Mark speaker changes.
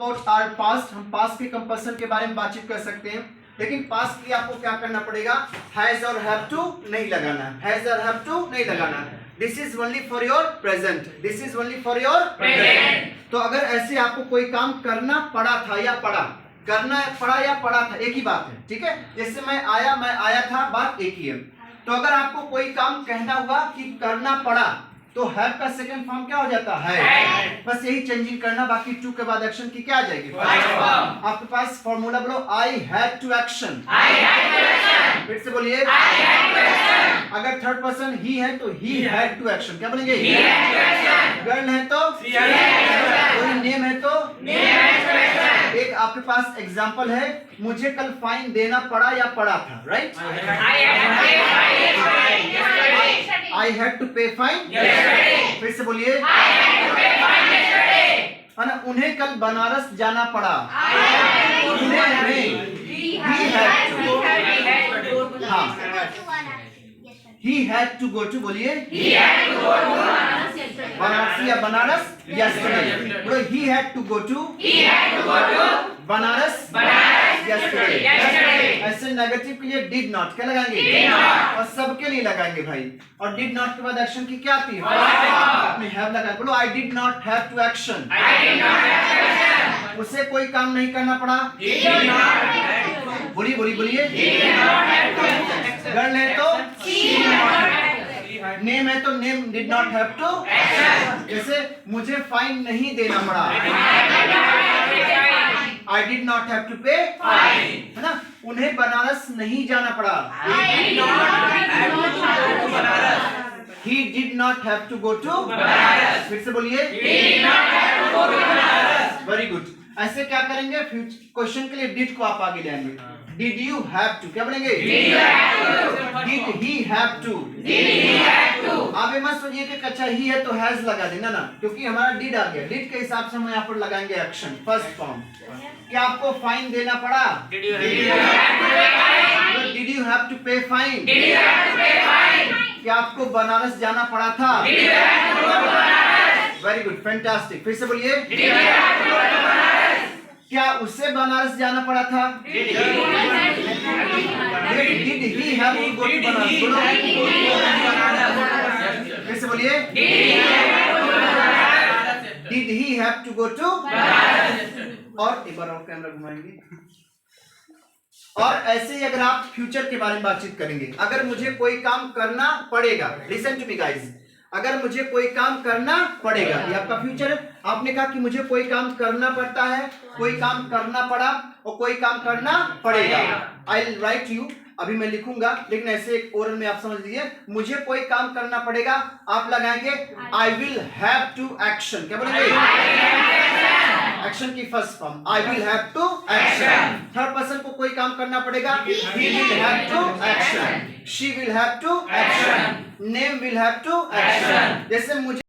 Speaker 1: About our past, हम past के compulsion के बारे में बातचीत कर सकते हैं, लेकिन पास्ट के लिए आपको क्या करना पड़ेगा, हैज और हैव टू नहीं लगाना, हैज और हैव टू नहीं लगाना। This is only for your present, this is only for your present. तो अगर ऐसे आपको कोई काम करना पड़ा था या पड़ा, करना पड़ा या पड़ा था, एक ही बात है, ठीक है। जैसे मैं आया था, बात एक ही है। तो अगर आपको कोई काम कहना हुआ कि करना पड़ा, तो हैव का सेकंड फॉर्म क्या हो जाता है, बस यही चेंजिंग करना, बाकी टू के बाद एक्शन की क्या आ जाएगी, आपके पास फॉर्मूला बोलो, आई हैड टू एक्शन, फिर से बोलिए, अगर थर्ड पर्सन ही है तो ही हैड टू एक्शन, क्या बोलेंगे, गर्ल है तो, कोई नेम है तो, एक आपके पास एग्जांपल है, मुझे कल फाइन देना पड़ा या पड़ा था, राइट, आई हैड टू पे फाइन, फिर से बोलिए, है ना, उन्हें कल बनारस जाना पड़ा, he had to go to, बोलिए, बनारस या बनारस, yesterday, बोलो, he had to go to Banaras yesterday। ऐसे नेगेटिव के लिए did not क्या लगाएंगे, और सबके लिए लगाएंगे भाई, और did not के बाद एक्शन की क्या आती है, आपने have लगाया, बोलो, I did not have to action, उसे कोई काम नहीं करना पड़ा, बोलिए बोलिए बोलिए, गर्ल है तो, नेम है तो name did not have to, जैसे मुझे फाइन नहीं देना पड़ा, I did not have to pay, है ना, उन्हें बनारस नहीं जाना पड़ा, he did not have to go to, फिर से बोलिए, वेरी गुड। ऐसे क्या करेंगे, क्वेश्चन के लिए डिड को आप आगे ले आएंगे, डिड यू हैव टू, क्या बोलेंगे, डिड ही हैव टू, आप ये मत सोचिए कि अच्छा ही है तो हैज लगा देना ना, क्योंकि हमारा डिड आ गया, डिड के हिसाब से हम यहाँ पर लगाएंगे एक्शन, फर्स्ट फॉर्म। क्या आपको फाइन देना पड़ा, डिड यू हैव टू पे फाइन, क्या आपको बनारस जाना पड़ा था, वेरी गुड, फैंटास्टिक, फिर से बोलिए, क्या उससे बनारस जाना पड़ा था, did he have to go to Banaras, बोलो, फिर से बोलिए, did he have to go to, और एक बार और कैमरा घुमाएंगे। और ऐसे ही अगर आप फ्यूचर के बारे में बातचीत करेंगे, अगर मुझे कोई काम करना पड़ेगा, लिसन टू मी गाइस, अगर मुझे कोई काम करना पड़ेगा, ये आपका फ्यूचर है, आपने कहा कि मुझे कोई काम करना पड़ता है, कोई काम करना पड़ा और कोई काम करना पड़ेगा, आई विल राइट यू, अभी मैं लिखूंगा, लेकिन ऐसे एक ओरल में आप समझ लीजिए, मुझे कोई काम करना पड़ेगा, आप लगाएंगे I will have to action, क्या बोलेंगे, एक्शन की first form, I will have to action. Third person को कोई काम करना पड़ेगा, he will have to action, she will have to action, name will have to action. जैसे मुझे